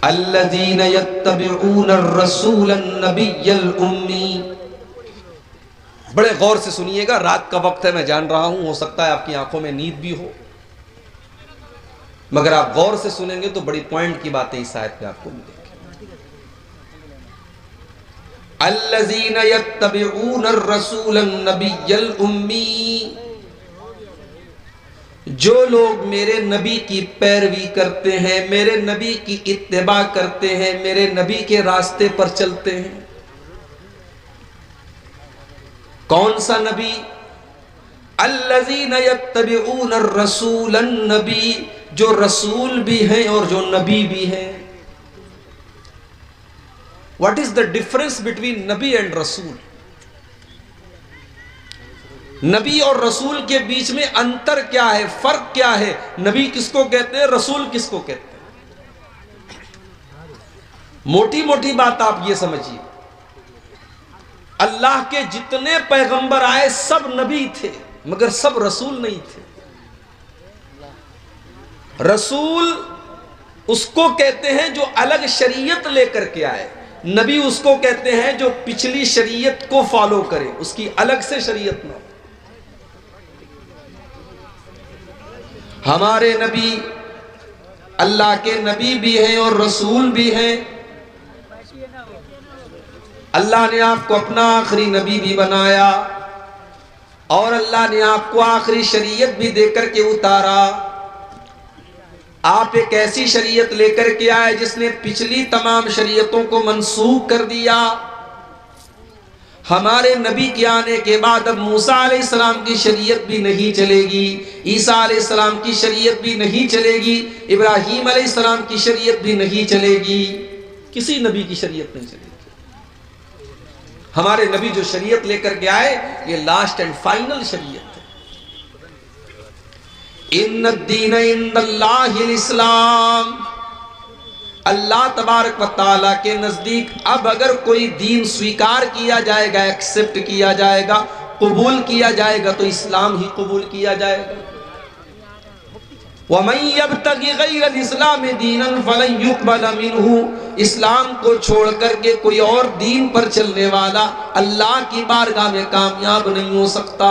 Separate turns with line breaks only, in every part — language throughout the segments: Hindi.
अल्लज़ीना यत्तबिऊन अर्रसूल अन्नबिय्यल उम्मी। बड़े गौर से सुनिएगा, रात का वक्त है, मैं जान रहा हूं, हो सकता है आपकी आंखों में नींद भी हो, मगर आप गौर से सुनेंगे तो बड़ी पॉइंट की बातें इस आयत में आपको मिलेंगी। अल्लज़ीना यत्तबिऊन अर्रसूल अन्नबिय्यल उम्मी, जो लोग मेरे नबी की पैरवी करते हैं, मेरे नबी की इत्तिबा करते हैं, मेरे नबी के रास्ते पर चलते हैं। कौन सा नबी? अल्लज़ीना यत्तबिऊन अर्रसूल अन्नबी, जो रसूल भी हैं और जो नबी भी हैं। What is the difference between Nabi and रसूल? नबी और रसूल के बीच में अंतर क्या है, फर्क क्या है? नबी किसको कहते हैं, रसूल किसको कहते हैं? मोटी मोटी बात आप ये समझिए, अल्लाह के जितने पैगंबर आए सब नबी थे, मगर सब रसूल नहीं थे। रसूल उसको कहते हैं जो अलग शरीयत लेकर के आए, नबी उसको कहते हैं जो पिछली शरीयत को फॉलो करे, उसकी अलग से शरीयत ना हो। हमारे नबी अल्लाह के नबी भी हैं और रसूल भी हैं। अल्लाह ने आपको अपना आखिरी नबी भी बनाया और अल्लाह ने आपको आखिरी शरीयत भी देकर के उतारा। आप एक ऐसी शरीयत लेकर के आए जिसने पिछली तमाम शरीयतों को मनसूख कर दिया। हमारे नबी के आने के बाद अब मूसा अलैहिस्सलाम की शरीयत भी नहीं चलेगी, ईसा अलैहिस्सलाम की शरीयत भी नहीं चलेगी, इब्राहीम अलैहिस्सलाम की शरीयत भी नहीं चलेगी, किसी नबी की शरीयत नहीं चलेगी। हमारे नबी जो शरीयत लेकर के आए ये लास्ट एंड फाइनल शरीयत है। इन्नद्दीन इंदल्लाहिल इस्लाम, अल्लाह तबारक व तआला के नजदीक अब अगर कोई दीन स्वीकार किया जाएगा, एक्सेप्ट किया जाएगा, कबूल किया जाएगा तो इस्लाम ही कबूल किया जाएगा। वमन यब्तगी गैरल इस्लाम दीनन फलन युक़बल मिन्हु, इस्लाम को छोड़ करके कोई और दीन पर चलने वाला अल्लाह की बारगाह में कामयाब नहीं हो सकता।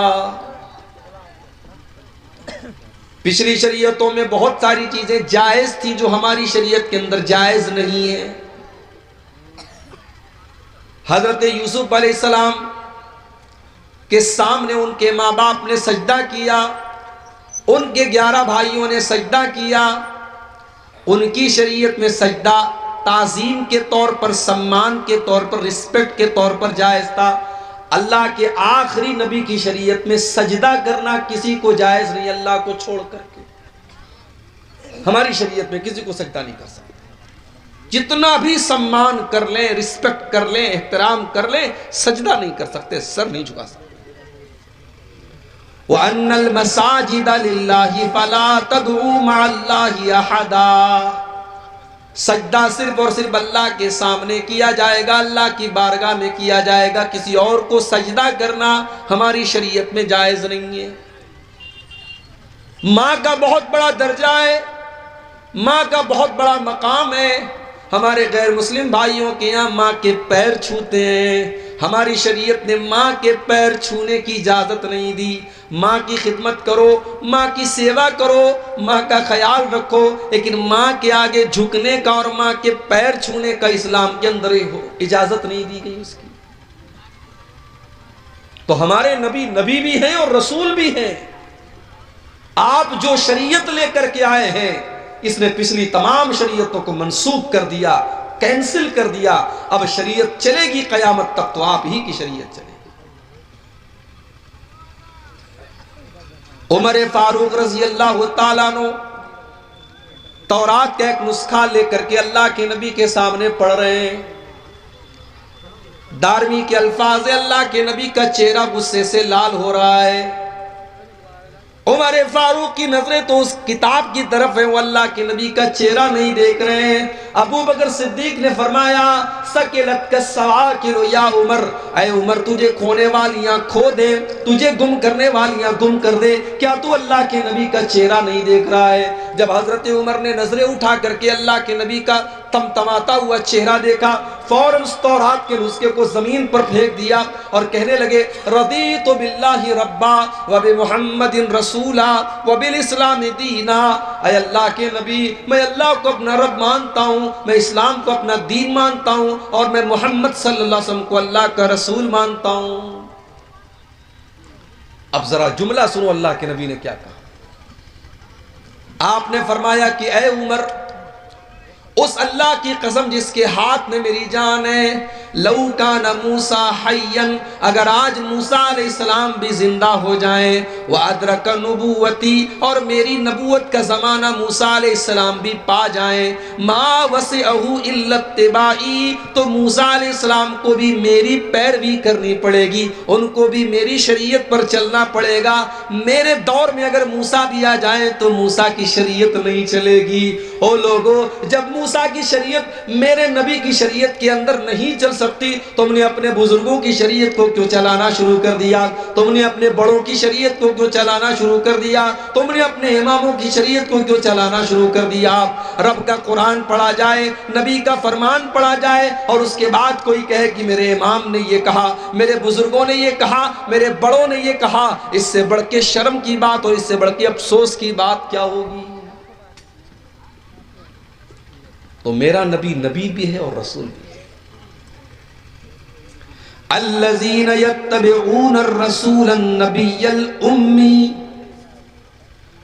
पिछली शरीयतों में बहुत सारी चीजें जायज थी जो हमारी शरीयत के अंदर जायज नहीं है। हजरत यूसुफ अलैहिस्सलाम के सामने उनके माँ बाप ने सजदा किया, उनके 11 भाइयों ने सजदा किया। उनकी शरीयत में सजदा ताजीम के तौर पर, सम्मान के तौर पर, रिस्पेक्ट के तौर पर जायज था। अल्लाह के आखिरी नबी की शरीयत में सजदा करना किसी को जायज नहीं, अल्लाह को छोड़ करके। हमारी शरीयत में किसी को सजदा नहीं कर सकते, जितना भी सम्मान कर लें, रिस्पेक्ट कर लें, एहतराम कर लें, सजदा नहीं कर सकते, सर नहीं झुका सकते। व अन्नल मसाजिदा लिल्लाहि फला तदउ मअल्लाहि अहदा, सजदा सिर्फ और सिर्फ अल्लाह के सामने किया जाएगा, अल्लाह की बारगाह में किया जाएगा। किसी और को सजदा करना हमारी शरीयत में जायज नहीं है। माँ का बहुत बड़ा दर्जा है, माँ का बहुत बड़ा मकाम है। हमारे गैर मुस्लिम भाइयों के यहाँ माँ के पैर छूते हैं, हमारी शरीयत ने माँ के पैर छूने की इजाज़त नहीं दी। माँ की खिदमत करो, माँ की सेवा करो, माँ का ख्याल रखो, लेकिन माँ के आगे झुकने का और माँ के पैर छूने का इस्लाम के अंदर इजाज़त नहीं दी गई उसकी। तो हमारे नबी नबी भी हैं और रसूल भी हैं। आप जो शरीयत लेकर के आए हैं इसने पिछली तमाम शरीयतों को मनसूख कर दिया, कैंसिल कर दिया। अब शरीयत चलेगी कयामत तक तो आप ही की शरीयत चलेगी। उमर फारूक रजी अल्लाह तआला अन्हु तौरात का एक नुस्खा लेकर के अल्लाह के नबी के सामने पढ़ रहे हैं। 12वीं के अल्फाज, अल्लाह के नबी का चेहरा गुस्से से लाल हो रहा है। उमर फारूक की नजरें तो उस किताब की तरफ है, वो अल्लाह के नबी का चेहरा नहीं देख रहे हैं। अबू बकर सिद्दीक ने फरमाया सकिलत का सवाकिर या उमर, ऐ उमर तुझे खोने वालियां खो दे, तुझे गुम करने वालियां गुम कर दे, क्या तू अल्लाह के नबी का चेहरा नहीं देख रहा है? जब हजरत उमर ने नजरें उठा करके अल्लाह के नबी का तमतमाता हुआ चेहरा देखा, फौरन उस तौरात के नुस्खे को जमीन पर फेंक दिया और कहने लगे रदीतु बिल्लाहि रब्बा व बि मुहम्मदिन रसूला व बिल इस्लाम दीना। ऐ अल्लाह के नबी, मैं अल्लाह को अपना रब मानता हूँ, मैं इस्लाम को अपना दीन मानता हूँ और मैं मोहम्मद सल्लल्लाहु अलैहि वसल्लम को अल्लाह का रसूल मानता हूँ। अब जरा जुमला सुनो अल्लाह के नबी ने क्या कहा। आपने फरमाया कि ऐ उमर, उस अल्लाह की कसम जिसके हाथ में मेरी जान है, लऊ काना मूसा हय्यन, अगर आज मूसा अलैहिस्सलाम भी जिंदा हो जाए, व अदरक नबुवती, और मेरी नबूवत का ज़माना मूसा अलैहिस्सलाम भी पा जाए, मा वसिअहु इल्ला इत्तिबाई, तो मूसा अलैहिस्सलाम को भी मेरी पैरवी करनी पड़ेगी, उनको भी मेरी शरीयत पर चलना पड़ेगा। मेरे दौर में अगर मूसा भी आ जाए तो मूसा की शरीयत नहीं चलेगी। ओ लोगों, जब मूसा की शरीयत मेरे नबी की शरीयत के अंदर नहीं चल सकती, तुमने अपने बुजुर्गों की शरीयत को क्यों चलाना शुरू कर दिया? तुमने अपने बड़ों की शरीयत को क्यों चलाना शुरू कर दिया? तुमने अपने इमामों की शरीयत को क्यों चलाना शुरू कर दिया? रब का कुरान पढ़ा जाए, नबी का फरमान पढ़ा जाए और उसके बाद कोई कहे कि मेरे इमाम ने ये कहा, मेरे बुजुर्गों ने ये कहा, मेरे बड़ों ने ये कहा, इससे बढ़ के शर्म की बात और इससे बढ़ के अफसोस की बात क्या होगी? तो मेरा नबी नबी भी है और रसूल भी है। अल्लज़ीना यत्तबिऊन अर्रसूल अन्नबिय्यल उम्मी,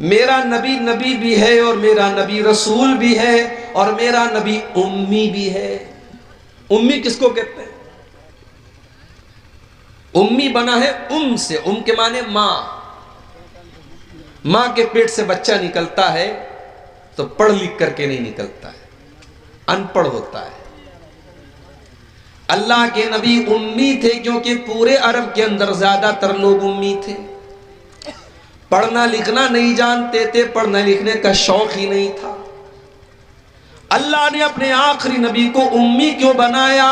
मेरा नबी नबी भी है और मेरा नबी रसूल भी है और मेरा नबी उम्मी भी है। उम्मी किसको कहते हैं? उम्मी बना है उम से, उम के माने मां। मां के पेट से बच्चा निकलता है तो पढ़ लिख करके नहीं निकलता है, अनपढ़ होता है। अल्लाह के नबी उम्मी थे क्योंकि पूरे अरब के अंदर ज्यादातर लोग उम्मी थे, पढ़ना लिखना नहीं जानते थे, पढ़ने लिखने का शौक ही नहीं था। अल्लाह ने अपने आखिरी नबी को उम्मी क्यों बनाया?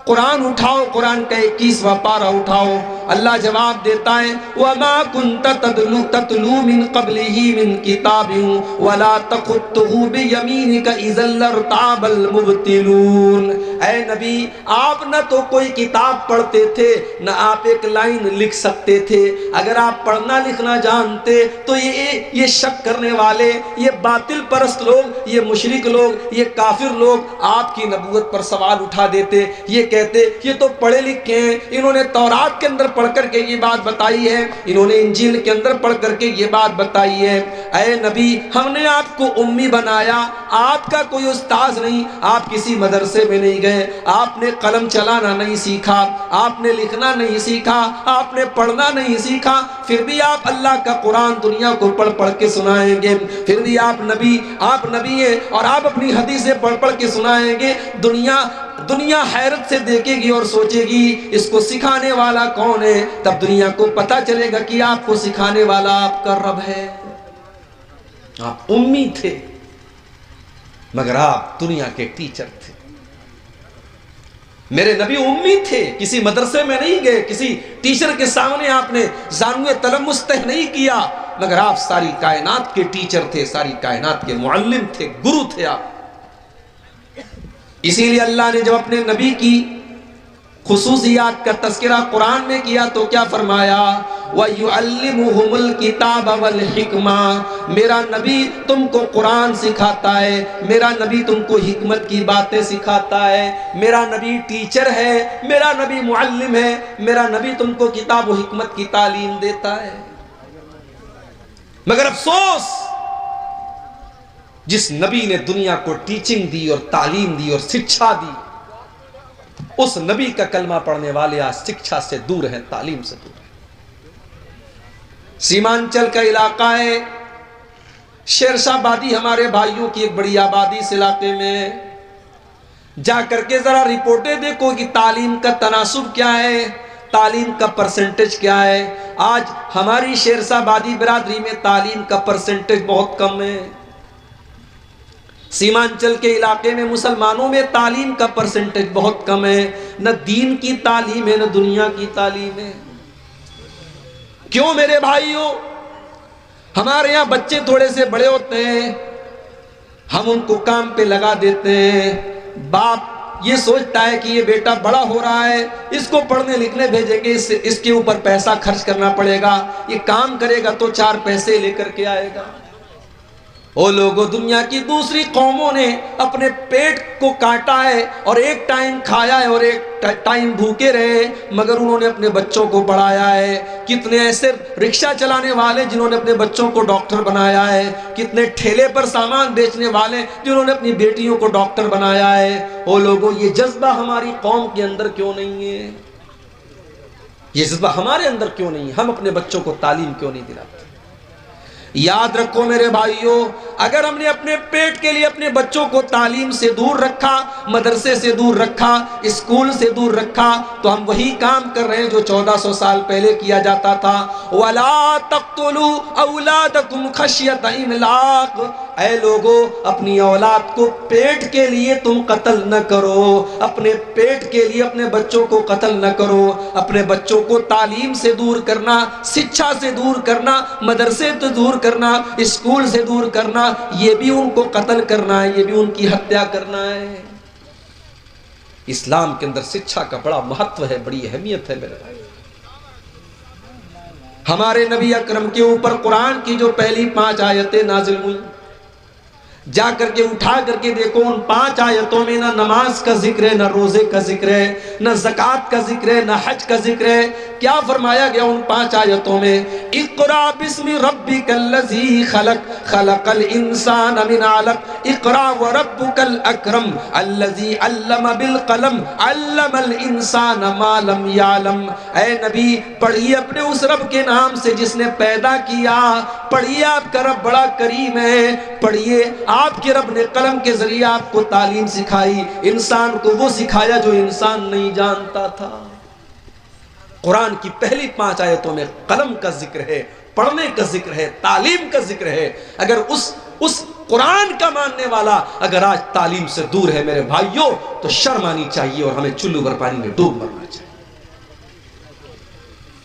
कुरान उठाओ, कुरान का 21वां पारा उठाओ, अल्लाह जवाब देता है वमा कुंत ततलू मिन क़ब्लिही मिन किताबिन वला तख़ुत्तुहु बियमीनिका इज़ल लर्ताबल मुब्तिलून। ऐ नबी, आप न तो कोई किताब पढ़ते थे, न आप एक लाइन लिख सकते थे। अगर आप पढ़ना लिखना जानते तो ये शक करने वाले, ये बातिल परस्त लोग, ये मुशरिक लोग, ये काफिर लोग आपकी नबूवत पर सवाल उठा देते। ये कहते ये तो पढ़े लिखे हैं, इन्होंने तौरात के अंदर पढ़ करके ये बात बताई है, इन्होंने इंजील के अंदर पढ़ करके ये बात बताई है। ऐ नबी, हमने आपको उम्मी बनाया, आपका कोई उस्ताद नहीं, आप किसी मदरसे में नहीं गए, आपने कलम चलाना नहीं सीखा, आपने लिखना नहीं सीखा, आपने पढ़ना नहीं सीखा, फिर भी आप अल्लाह का कुरान दुनिया को पढ़ पढ़ के सुनाएंगे। फिर भी आप नबी हैं और आप अपनी हदीसें पढ़ पढ़ के सुनाएंगे। दुनिया हैरत से देखेगी और सोचेगी इसको सिखाने वाला कौन है। तब दुनिया को पता चलेगा कि आपको सिखाने वाला आपका रब है। आप उम्मी थे मगर आप दुनिया के टीचर थे। मेरे नबी उम्मी थे, किसी मदरसे में नहीं गए, किसी टीचर के सामने आपने जानवे तलम्मुस तह नहीं किया, मगर आप सारी कायनात के टीचर थे, सारी कायनात के मुअल्लिम थे, गुरु थे आप। इसीलिए अल्लाह ने जब अपने नबी की खुसूसियात का तज़किरा कुरान में किया तो क्या फरमाया? वयुअल्लिमुहुमुल किताब वल हिकमा, मेरा नबी तुमको कुरान सिखाता है, मेरा नबी तुमको हिकमत की बातें सिखाता है, मेरा नबी टीचर है, मेरा नबी मुअल्लिम है, मेरा नबी तुमको किताब व हिकमत की तालीम देता है। मगर अफसोस, जिस नबी ने दुनिया को टीचिंग दी और तालीम दी और शिक्षा दी, उस नबी का कलमा पढ़ने वाले आज शिक्षा से दूर हैं, तालीम से दूर हैं। सीमांचल का इलाका है, शेरशाहबादी हमारे भाइयों की एक बड़ी आबादी इस इलाके में। जा करके जरा रिपोर्टें देखो कि तालीम का तनासुब क्या है, तालीम का परसेंटेज क्या है। आज हमारी शेरशाहबादी बिरादरी में तालीम का परसेंटेज बहुत कम है। सीमांचल के इलाके में मुसलमानों में तालीम का परसेंटेज बहुत कम है, न दीन की तालीम है न दुनिया की तालीम है। क्यों मेरे भाइयों? हमारे यहां बच्चे थोड़े से बड़े होते हैं, हम उनको काम पे लगा देते हैं। बाप ये सोचता है कि ये बेटा बड़ा हो रहा है, इसको पढ़ने लिखने भेजेंगे, इसके ऊपर पैसा खर्च करना पड़ेगा, ये काम करेगा तो 4 पैसे लेकर के आएगा। ओ लोगों, दुनिया की दूसरी कौमों ने अपने पेट को काटा है और एक टाइम खाया है और एक टाइम भूखे रहे, मगर उन्होंने अपने बच्चों को पढ़ाया है। कितने ऐसे रिक्शा चलाने वाले जिन्होंने अपने बच्चों को डॉक्टर बनाया है, कितने ठेले पर सामान बेचने वाले जिन्होंने अपनी बेटियों को डॉक्टर बनाया है। ओ लोगों, ये जज्बा हमारी कौम के अंदर क्यों नहीं है? ये जज्बा हमारे अंदर क्यों नहीं है? हम अपने बच्चों को तालीम क्यों नहीं दिलाते? याद रखो मेरे भाइयों, अगर हमने अपने पेट के लिए अपने बच्चों को तालीम से दूर रखा, मदरसे से दूर रखा, स्कूल से दूर रखा, तो हम वही काम कर रहे हैं जो 1400 साल पहले किया जाता था। वला तक़्तुलू औलादकुम खश्यत इमलाक। ऐ लोगों, अपनी औलाद को पेट के लिए तुम कत्ल न करो, अपने पेट के लिए अपने बच्चों को कत्ल न करो। अपने बच्चों को तालीम से दूर करना, शिक्षा से दूर करना, मदरसे से दूर करना, स्कूल से दूर करना, ये भी उनको कत्ल करना है, ये भी उनकी हत्या करना है। इस्लाम के अंदर शिक्षा का बड़ा महत्व है, बड़ी अहमियत है मेरे भाई। हमारे नबी अकरम के ऊपर कुरान की जो पहली 5 आयतें नाजिल हुई, जा करके उठा करके देखो, उन 5 आयतों में ना नमाज का जिक्र है, ना रोजे का जिक्र है, ना ज़कात का जिक्र है, ना हज का जिक्र है। क्या फरमाया गया उन 5 आयतों में? इक़रा बिस्मि रब्बिकल्लज़ी खलक, खलकल इंसान मिन अलक, इक़रा व रब्बुकल अकरम अल्लज़ी अल्लम बिल कलम, अल्लमल इंसान मा लम यालम। ऐ नबी, पढ़िए अपने उस रब के नाम से जिसने पैदा किया। पढ़िए, आपका रब बड़ा करीम है। पढ़िए, आपके रब ने कलम के जरिए आपको तालीम सिखाई, इंसान को वो सिखाया जो इंसान नहीं जानता था। कुरान की पहली 5 आयतों में कलम का जिक्र है, पढ़ने का जिक्र है, तालीम का जिक्र है। अगर उस कुरान का मानने वाला अगर आज तालीम से दूर है मेरे भाइयों, तो शर्म आनी चाहिए और हमें चुल्लू भर पानी में डूब मरना चाहिए।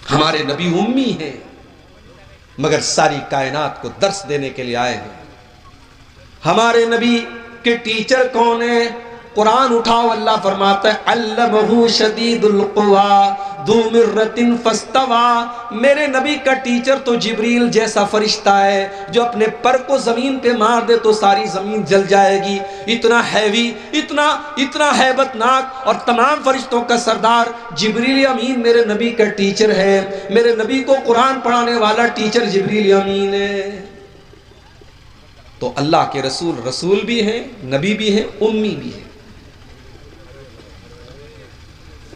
हमारे नबी उम्मी हैं, मगर सारी कायनात को दर्स देने के लिए आए हैं। हमारे नबी के टीचर कौन है? कुरान उठाओ, अल्लाह फरमाता है अल्लमहु शदीदुल कुवा दू मिर्रतिन फस्तवा। मेरे नबी का टीचर तो जिब्रील जैसा फरिश्ता है, जो अपने पर को जमीन पे मार दे तो सारी जमीन जल जाएगी। इतना हैवी, इतना हैबतनाक और तमाम फरिश्तों का सरदार जिब्रील अमीन मेरे नबी का टीचर है। मेरे नबी को कुरान पढ़ाने वाला टीचर जिब्रील अमीन है। तो अल्लाह के रसूल भी हैं, नबी भी हैं, उम्मी भी हैं।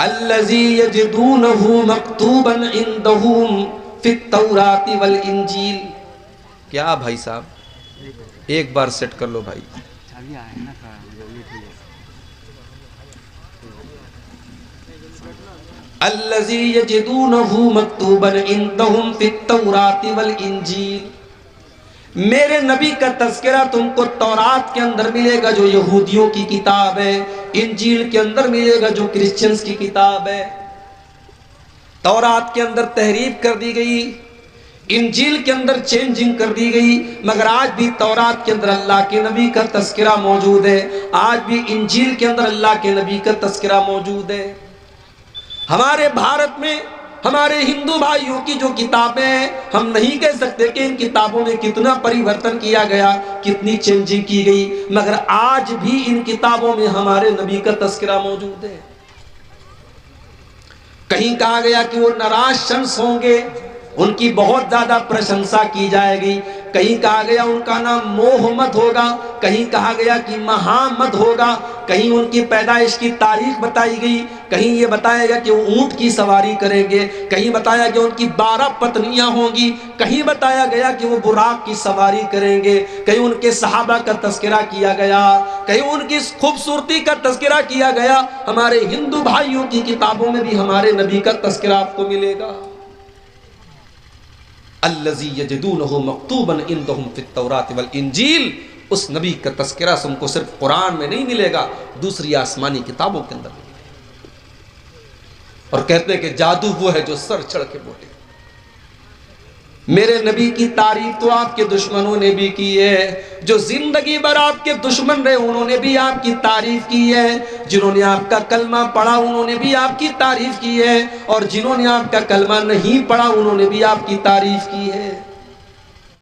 अल्लज़ी यजिदूनहु मक्तूबन इंदहुम फित तौराती वल इंजील। क्या भाई साहब, एक बार सेट कर लो भाई। अल्लज़ी यजिदूनहु मक्तूबन इंदहुम फित तौराती वल इंजील। मेरे नबी का तज़किरा तुमको तौरात के अंदर मिलेगा जो यहूदियों की किताब है, इंजील के अंदर मिलेगा जो क्रिश्चियंस की किताब है। तौरात के अंदर तहरीफ कर दी गई, इंजील के अंदर चेंजिंग कर दी गई, मगर आज भी तौरात के अंदर अल्लाह के नबी का तज़किरा मौजूद है। आज भी इंजील के अंदर अल्लाह के नबी का तज़किरा मौजूद है। हमारे भारत में हमारे हिंदू भाइयों की जो किताबें हैं, हम नहीं कह सकते कि इन किताबों में कितना परिवर्तन किया गया, कितनी चेंजिंग की गई, मगर आज भी इन किताबों में हमारे नबी का तज़किरा मौजूद है। कहीं कहा गया कि वो नाराज शम्स होंगे, उनकी बहुत ज्यादा प्रशंसा की जाएगी। कहीं कहा गया उनका नाम मोहम्मद होगा, कहीं कहा गया कि महामद होगा, कहीं उनकी पैदाइश की तारीख बताई गई, कहीं ये बताया गया कि वो ऊंट की सवारी करेंगे, कहीं बताया गया उनकी 12 पत्नियां होंगी, कहीं बताया गया कि वो बुराक की सवारी करेंगे, कहीं उनके सहाबा का तज़किरा किया गया, कहीं उनकी खूबसूरती का तज़किरा किया गया। हमारे हिंदू भाइयों की किताबों में भी हमारे नबी का तज़किरा आपको मिलेगा। अल्लज़ी यजिदूनहु मक्तूबन इंदहुम फित तौरात वल इंजील। उस नबी का तस्करा तुमको सिर्फ कुरान में नहीं मिलेगा, दूसरी आसमानी किताबों के अंदर मिलेगा। और कहते हैं कि जादू वो है जो सर चढ़ के बोले। मेरे नबी की तारीफ तो आपके दुश्मनों ने भी की है, जो जिंदगी भर आपके दुश्मन रहे उन्होंने भी आपकी तारीफ की है, जिन्होंने आपका कलमा पढ़ा उन्होंने भी आपकी तारीफ की है, और जिन्होंने आपका कलमा नहीं पढ़ा उन्होंने भी आपकी तारीफ की है।